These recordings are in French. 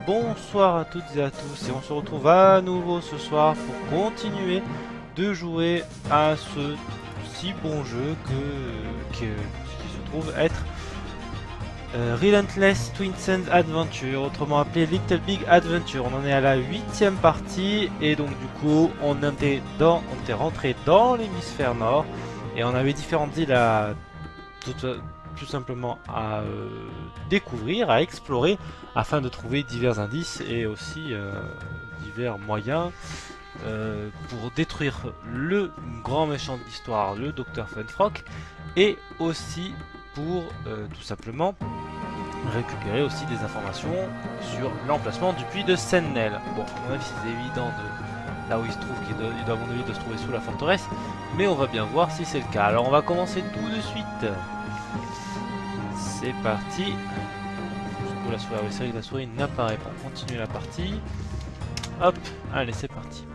Bonsoir à toutes et à tous et on se retrouve à nouveau ce soir pour continuer de jouer à ce si bon jeu qui se trouve être Relentless Twin Sands Adventure, autrement appelé Little Big Adventure. On en est à la 8ème partie et donc du coup on était rentré dans l'hémisphère nord et on avait différentes îles à tout simplement à découvrir, à explorer, afin de trouver divers indices et aussi divers moyens pour détruire le grand méchant de l'histoire, le Docteur Funfrock, et aussi pour tout simplement récupérer aussi des informations sur l'emplacement du puits de Sennel. Bon, à mon avis c'est évident de là où il se trouve qu'il doit à mon avis de se trouver sous la forteresse, mais on va bien voir si c'est le cas. Alors on va commencer tout de suite. C'est parti. Surtout la souris, c'est vrai que la souris n'apparaît pas. On continue la partie. Hop, allez c'est parti.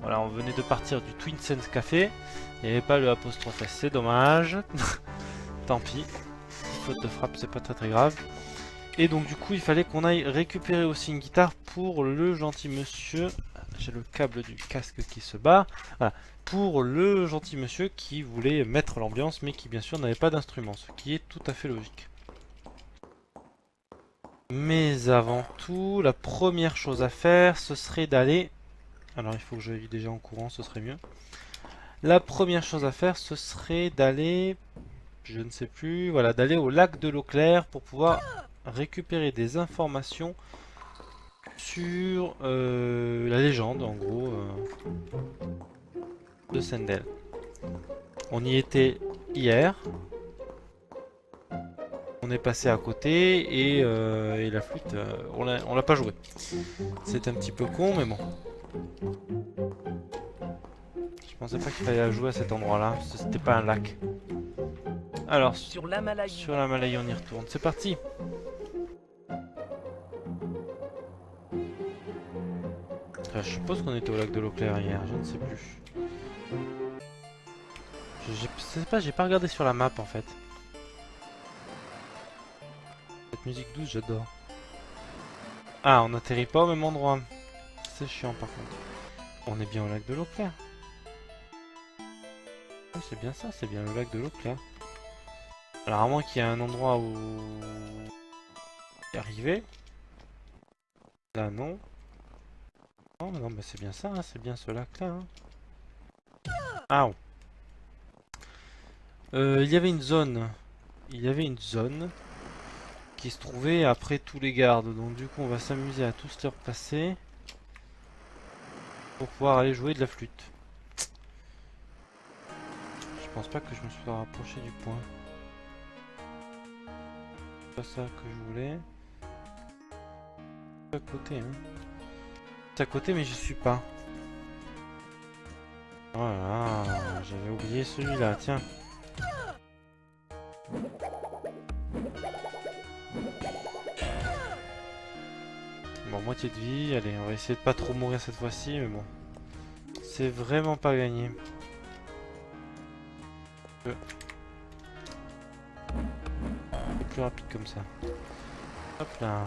Voilà, on venait de partir du Twin Sense Café. Il n'y avait pas le apostrophe S, c'est dommage. Tant pis. Faute de frappe, c'est pas très grave. Et donc du coup, il fallait qu'on aille récupérer aussi une guitare pour le gentil monsieur. J'ai le câble du casque qui se bat. Voilà. Pour le gentil monsieur qui voulait mettre l'ambiance, mais qui bien sûr n'avait pas d'instrument, ce qui est tout à fait logique. Mais avant tout, la première chose à faire, ce serait d'aller... Alors il faut que j'aille déjà en courant, ce serait mieux. La première chose à faire, ce serait d'aller... Je ne sais plus... Voilà, d'aller au lac de l'eau claire pour pouvoir récupérer des informations sur la légende, en gros, de Sendel. On y était hier. On est passé à côté et la flûte, on l'a pas joué. C'est un petit peu con, mais bon. Je pensais pas qu'il fallait la jouer à cet endroit-là. C'était pas un lac. Alors, sur la Malaye, on y retourne. C'est parti. Enfin, je suppose qu'on était au lac de l'eau claire hier. Je ne sais plus. Je sais pas, j'ai pas regardé sur la map en fait. Cette musique douce, j'adore. Ah, on n'atterrit pas au même endroit. C'est chiant par contre. On est bien au lac de l'eau claire. Oui, c'est bien ça, c'est bien le lac de l'eau claire. Alors, à moins qu'il y ait un endroit où... y arriver. Là, non. Non, non, bah c'est bien ça, hein, c'est bien ce lac-là. Hein. Ah, oh. Il y avait une zone. Il y avait une zone qui se trouvait après tous les gardes. Donc du coup, on va s'amuser à tous les repasser pour pouvoir aller jouer de la flûte. Je pense pas que je me suis rapproché du point. C'est pas ça que je voulais. C'est à côté, hein. C'est à côté, mais j'y suis pas. Voilà, j'avais oublié celui-là, tiens. Bon, moitié de vie, allez, on va essayer de pas trop mourir cette fois-ci, mais bon. C'est vraiment pas gagné. C'est plus rapide comme ça. Hop là.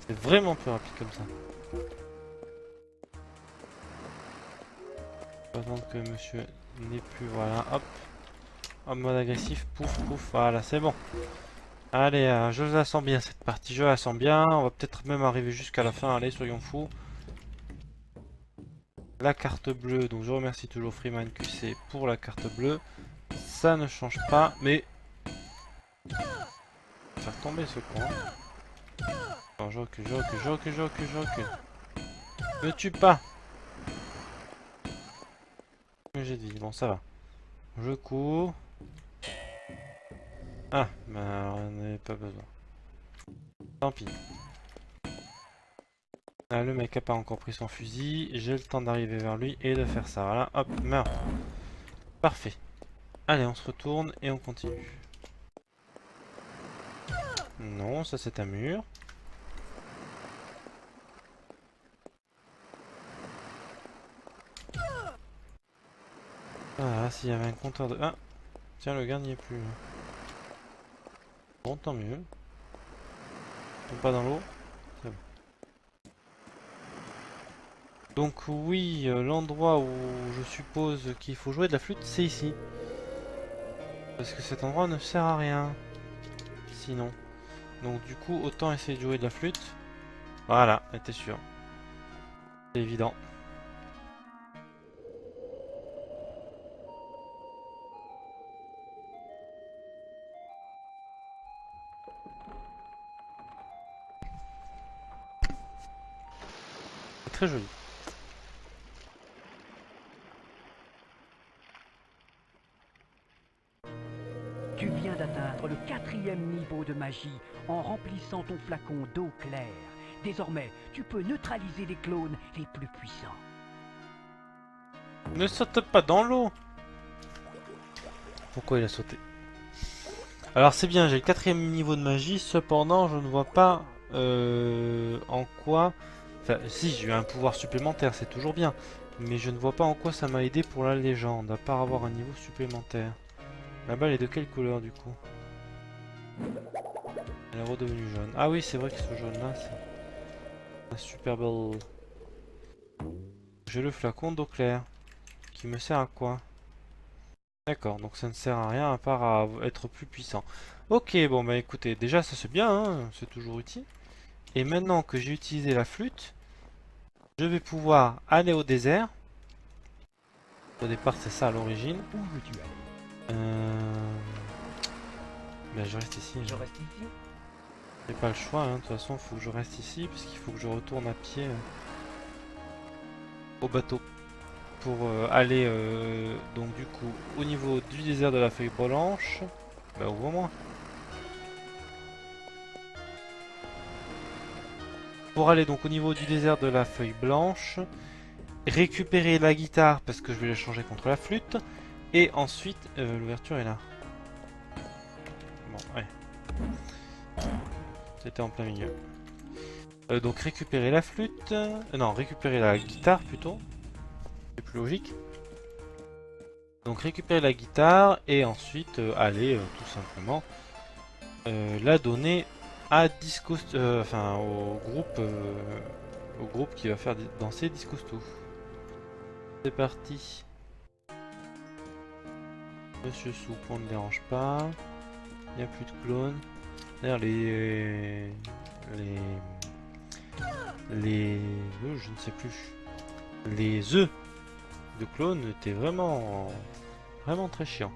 C'est vraiment plus rapide comme ça. On va attendre que monsieur n'ait plus, voilà, hop. En mode agressif, pouf pouf, voilà, c'est bon. Allez, je la sens bien cette partie, je la sens bien. On va peut-être même arriver jusqu'à la fin, allez, soyons fous. La carte bleue, donc je remercie toujours Freeman QC pour la carte bleue. Ça ne change pas, mais... Faire tomber ce con. Non, je recule, je recule, je recule, je recule, je recule. Ne tue pas. J'ai dit, bon ça va. Je cours. Ah, bah on n'avait pas besoin. Tant pis. Ah, le mec a pas encore pris son fusil. J'ai le temps d'arriver vers lui et de faire ça. Voilà, hop, meurs. Parfait. Allez, on se retourne et on continue. Non, ça c'est un mur. Ah, s'il y avait un compteur de... Ah, tiens, le gars n'y est plus. Bon, tant mieux. Ils sont pas dans l'eau. C'est bon. Donc oui, l'endroit où je suppose qu'il faut jouer de la flûte, c'est ici. Parce que cet endroit ne sert à rien. Sinon. Donc du coup, autant essayer de jouer de la flûte. Voilà, t'es sûr. C'est évident. C'est très joli. Tu viens d'atteindre le 4e niveau de magie en remplissant ton flacon d'eau claire. Désormais, tu peux neutraliser les clones les plus puissants. Ne saute pas dans l'eau. Pourquoi il a sauté? Alors c'est bien, j'ai le 4e niveau de magie, cependant je ne vois pas en quoi... Enfin si, j'ai eu un pouvoir supplémentaire, c'est toujours bien. Mais je ne vois pas en quoi ça m'a aidé pour la légende, à part avoir un niveau supplémentaire. La balle est de quelle couleur du coup? Elle est redevenue jaune. Ah oui, c'est vrai que ce jaune là, c'est un super belle. J'ai le flacon d'eau claire. Qui me sert à quoi? D'accord, donc ça ne sert à rien à part à être plus puissant. Ok, bon bah écoutez, déjà ça c'est bien, hein, c'est toujours utile. Et maintenant que j'ai utilisé la flûte, je vais pouvoir aller au désert. Au départ c'est ça à l'origine. Où veux-tu aller? Ben, je reste ici. Je reste ici. J'ai pas le choix, hein. De toute façon, il faut que je reste ici parce qu'il faut que je retourne à pied au bateau pour aller donc du coup au niveau du désert de la feuille blanche. Bah ouvre-moi. Pour aller donc au niveau du désert de la feuille blanche, récupérer la guitare parce que je vais la changer contre la flûte, et ensuite l'ouverture est là. Bon, ouais. C'était en plein milieu. Donc récupérer la flûte, non, récupérer la guitare plutôt, c'est plus logique. Donc récupérer la guitare et ensuite aller tout simplement la donner à Disco, enfin au groupe qui va faire danser Disco Stu. C'est parti. Monsieur Soup, on ne dérange pas. Il n'y a plus de clones. D'ailleurs je ne sais plus. Les œufs de clones étaient vraiment très chiants.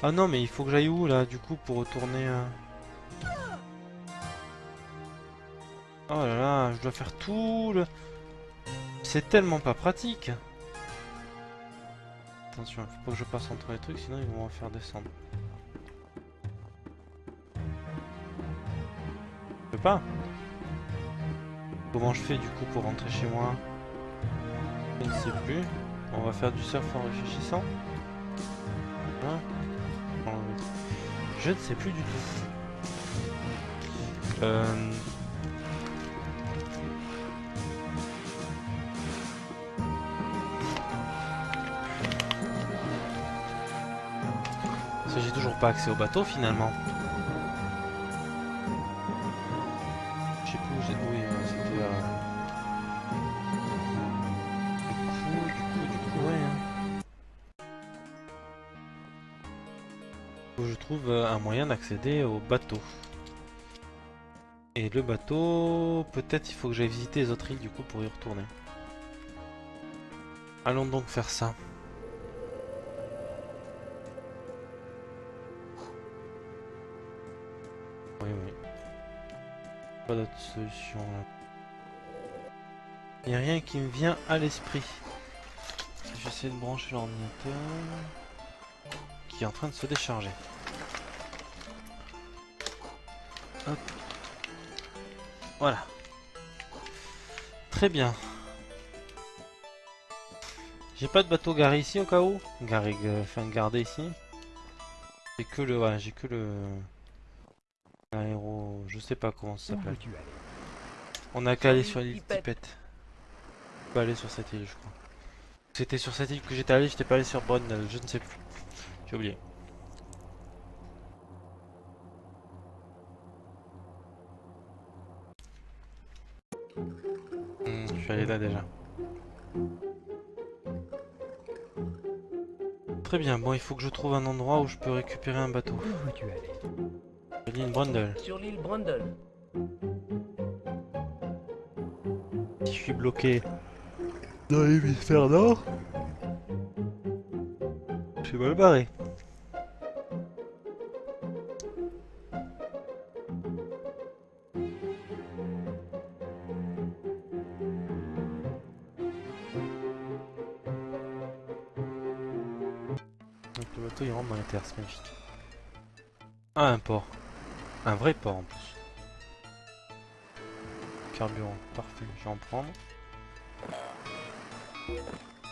Ah non, mais il faut que j'aille où là du coup pour retourner Oh là là, je dois faire tout le... C'est tellement pas pratique. Attention, il faut pas que je passe entre les trucs, sinon ils vont me faire descendre. Je peux pas. Comment je fais du coup pour rentrer chez moi? Je ne sais plus. On va faire du surf en réfléchissant. Hein? Je ne sais plus du tout. Parce que j'ai toujours pas accès au bateau finalement. Je sais plus où j'ai... Oui, c'était... Du coup, ouais. Hein. Faut que je trouve un moyen d'accéder au bateau. Et le bateau... Peut-être il faut que j'aille visiter les autres îles du coup pour y retourner. Allons donc faire ça. Oui, oui. Pas d'autre solution là. Il n'y a rien qui me vient à l'esprit. J'essaie de brancher l'ordinateur qui est en train de se décharger. Hop. Voilà. Très bien. J'ai pas de bateau garé ici au cas où. Gardé ici. J'ai que le... Voilà, j'ai que le... Aéro... Je sais pas comment ça s'appelle. On a qu'à aller sur l'île Tipette. On peut aller sur cette île je crois. C'était sur cette île que j'étais allé, j'étais pas allé sur Brunel, je ne sais plus. J'ai oublié. Je suis allé là déjà. Très bien, bon il faut que je trouve un endroit où je peux récupérer un bateau. Où veux-tu aller? L'île Brundle. Sur l'île Brundle. Si je suis bloqué dans l'hémisphère nord, je suis mal barré. Donc le bateau il rentre dans les terres, c'est magnifique. Ah, un port. Un vrai port en plus. Carburant, parfait, je vais en prendre.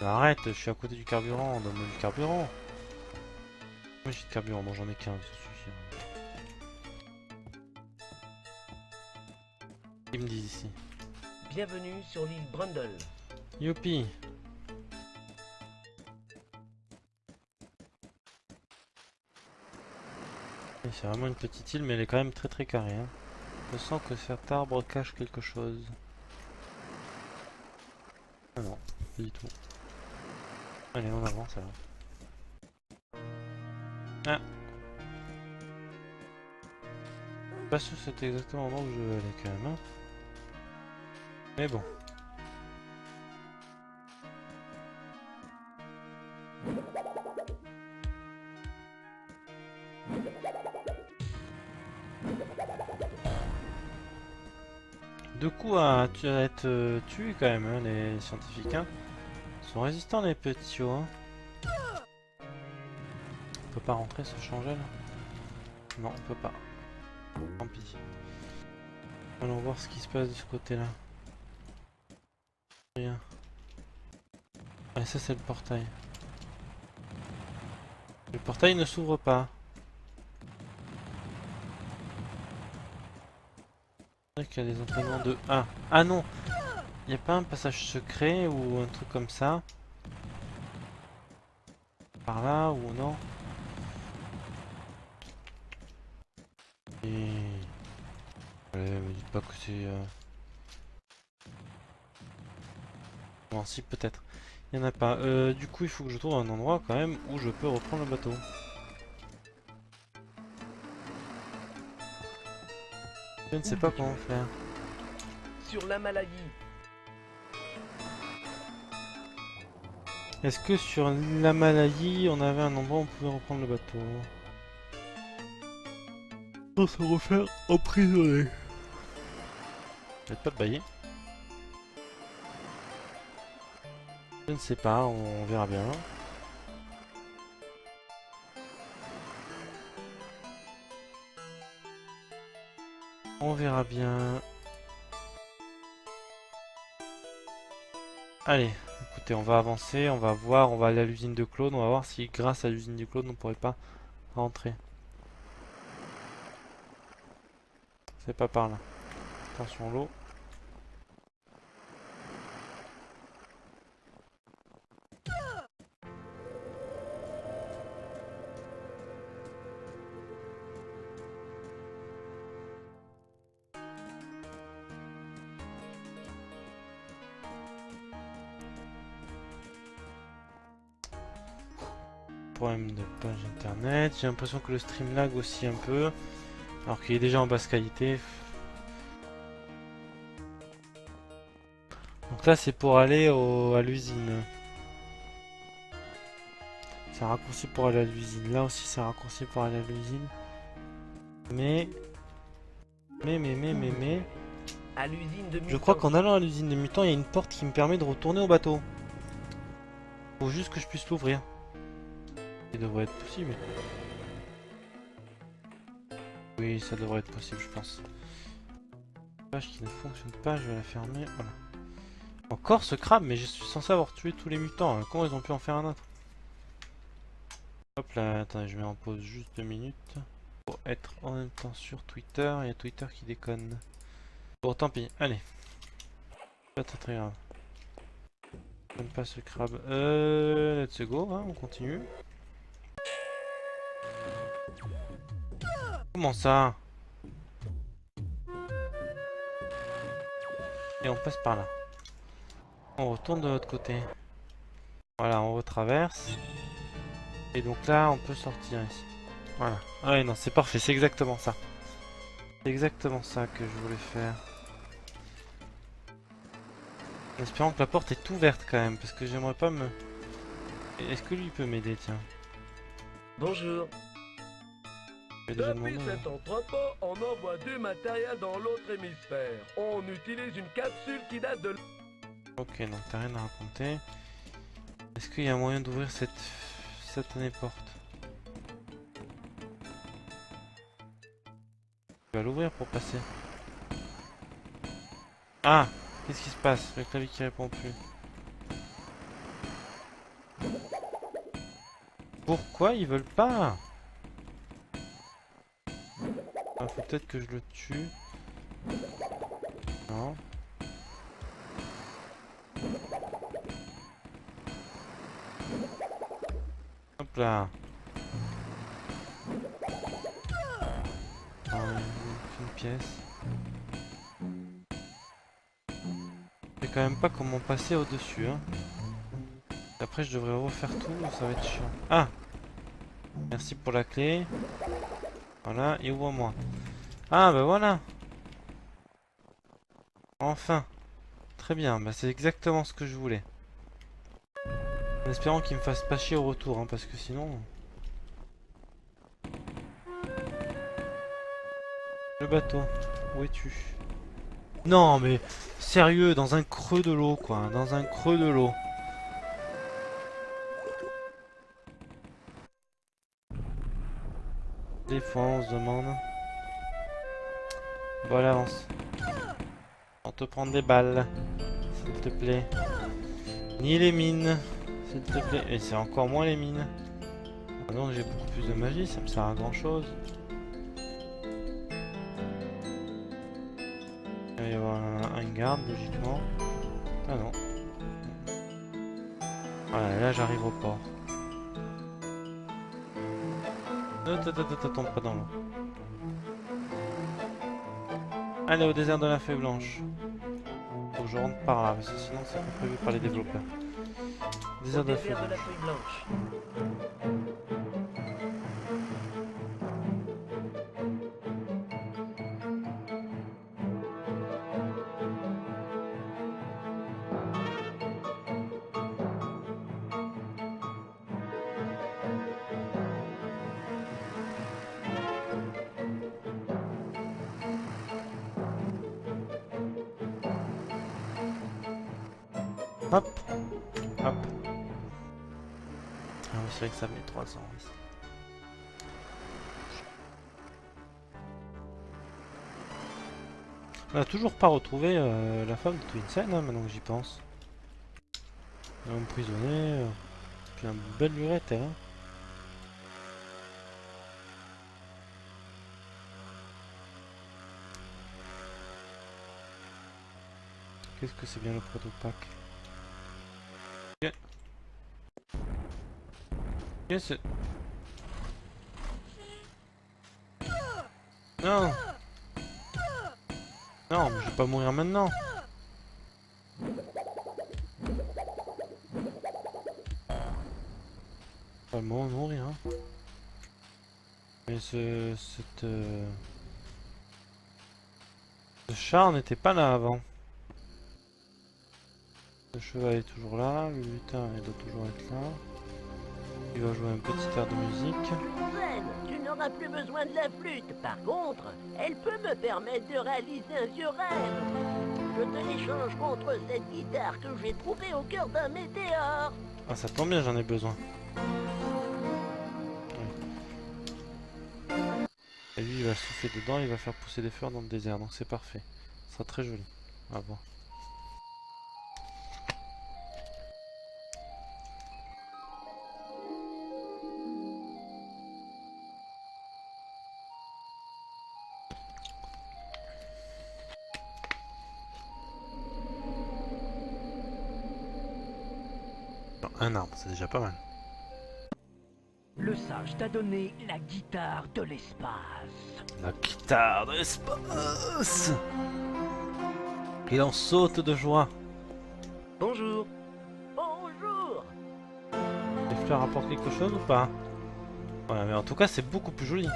Arrête, je suis à côté du carburant, donne-moi du carburant. Moi j'ai de carburant, bon j'en ai 15, ça suffit. Ils me disent ici. Bienvenue sur l'île Brundle. Youpi. C'est vraiment une petite île, mais elle est quand même très carrée. Hein. Je sens que cet arbre cache quelque chose. Ah non, pas du tout. Allez, on avance alors. Ah. Je suis pas sûr que c'était exactement l'endroit où je veux aller quand même. Hein. Mais bon. De coup à être tué quand même, hein, les scientifiques. Hein. Ils sont résistants les petits hauts. Hein. On peut pas rentrer se changer là? Non, on peut pas. Tant pis. Allons voir ce qui se passe de ce côté là. Rien. Ah, ça c'est le portail. Le portail ne s'ouvre pas. C'est vrai qu'il y a des entraînements de... Ah, ah non. Il n'y a pas un passage secret ou un truc comme ça? Par là ou non? Et... Allez, me dites pas que c'est... Bon, si, peut-être. Il n'y en a pas. Du coup, il faut que je trouve un endroit quand même où je peux reprendre le bateau. Je ne sais pas comment faire. Sur la Malaye. Est-ce que sur la Malaye, on avait un endroit où on pouvait reprendre le bateau? Sans se refaire emprisonner. Peut-être pas de bailler. Je ne sais pas, on verra bien. On verra bien. Allez, écoutez, on va avancer, on va voir, on va aller à l'usine de Claude, on va voir si grâce à l'usine de Claude on pourrait pas rentrer. C'est pas par là. Attention l'eau. Problème de page internet. J'ai l'impression que le stream lag aussi un peu. Alors qu'il est déjà en basse qualité. Donc là c'est pour aller à l'usine. C'est un raccourci pour aller à l'usine. Là aussi c'est un raccourci pour aller à l'usine. Mais... À l'usine de Je crois Mutant. qu'en allant à l'usine de mutants, il y a une porte qui me permet de retourner au bateau. Faut juste que je puisse l'ouvrir. Ça devrait être possible. Oui, ça devrait être possible, je pense. Page qui ne fonctionne pas, je vais la fermer. Voilà. Encore ce crabe, mais je suis censé avoir tué tous les mutants. Hein. Comment ils ont pu en faire un autre? Hop là, attendez, je mets en pause juste 2 minutes. Pour être en même temps sur Twitter. Il y a Twitter qui déconne. Bon, tant pis, allez. Pas très grave. J'aime pas ce crabe. Let's go, hein, on continue. Comment ça? Et on passe par là. On retourne de l'autre côté. Voilà, on retraverse. Et donc là, on peut sortir ici. Voilà. Ah ouais, non, c'est parfait, c'est exactement ça. C'est exactement ça que je voulais faire. En espérant que la porte est ouverte quand même, parce que j'aimerais pas me... Est-ce que lui peut m'aider, tiens? Bonjour. Je vais déjà Depuis demander, cet entrepôt, on envoie du matériel dans l'autre hémisphère. On utilise une capsule qui date de... Ok, donc t'as rien à raconter. Est-ce qu'il y a moyen d'ouvrir cette satanée porte? Je vais l'ouvrir pour passer. Ah! Qu'est-ce qui se passe? Le clavier qui répond plus. Pourquoi ils veulent pas? Ah, faut peut-être que je le tue. Non. Hop là. Non, une pièce. Je sais quand même pas comment passer au-dessus, hein. Après, je devrais refaire tout, ça va être chiant. Ah! Merci pour la clé. Voilà, et ouvre-moi. Ah, bah voilà! Enfin! Très bien, bah c'est exactement ce que je voulais. En espérant qu'il me fasse pas chier au retour, hein, parce que sinon... Le bateau, où es-tu? Non, mais sérieux, dans un creux de l'eau, quoi. Dans un creux de l'eau. Des fois, on se demande... Voilà, avance. On te prend des balles, s'il te plaît. Ni les mines, s'il te plaît. Et c'est encore moins les mines. Maintenant que j'ai beaucoup plus de magie, ça me sert à grand chose. Il va y avoir un garde, logiquement. Ah non. Voilà, là j'arrive au port. Ne tombe pas dans l'eau. Allez, au désert de la Feuille Blanche. Faut que je rentre par là, parce que sinon c'est pas prévu par les développeurs. Désert de la Feuille Blanche. Feuille Blanche. Hop, hop. Ah oui, c'est vrai que ça met 300 ici. On a toujours pas retrouvé la femme de Twinsen, hein, maintenant que j'y pense. Elle est emprisonnée, puis une belle lurette, elle. Hein. Qu'est-ce que c'est bien le protopack? Qu'est-ce que non! Non, mais je vais pas mourir maintenant! Pas le moment de mourir, hein. Mais ce char n'était pas là avant. Le cheval est toujours là, le lutin il doit toujours être là. Il va jouer un petit air de musique. Zen, tu n'auras plus besoin de la flûte. Par contre, elle peut me permettre de réaliser un vieux rêve. Je te l'échange contre cette guitare que j'ai trouvée au cœur d'un météore. Ah, ça tombe bien, j'en ai besoin. Oui. Et lui, il va souffler dedans, il va faire pousser des fleurs dans le désert, donc c'est parfait. Ça sera très joli. On va voir. Un arbre, c'est déjà pas mal. Le sage t'a donné la guitare de l'espace. La guitare de l'espace. Il en saute de joie. Bonjour. Bonjour. Les fleurs apportent quelque chose ou pas? Ouais, mais en tout cas, c'est beaucoup plus joli.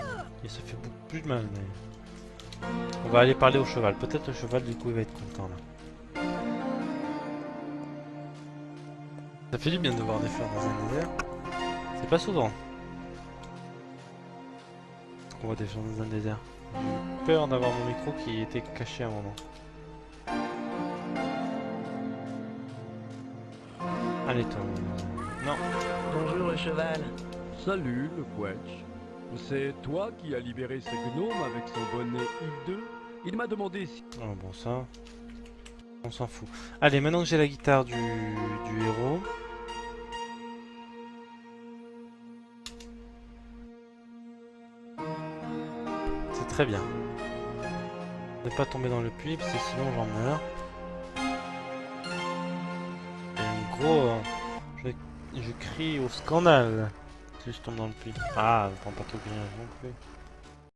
Et ça fait beaucoup plus de mal. Mais... On va aller parler au cheval. Peut-être le cheval, du coup, il va être content là. Ça fait du bien de voir des fleurs dans un désert. C'est pas souvent qu'on voit des fleurs dans un désert. J'ai eu peur d'avoir mon micro qui était caché à un moment. Allez, toi. Non. Bonjour le cheval. Salut, le Quetch. C'est toi qui as libéré ce gnome avec son bonnet hideux? Il m'a demandé si... Oh, bon, ça. On s'en fout. Allez, maintenant que j'ai la guitare du héros. C'est très bien. Ne pas tomber dans le puits, parce que sinon j'en meurs. Et en gros, je crie au scandale si je tombe dans le puits. Ah, je prends pas tout bien non plus.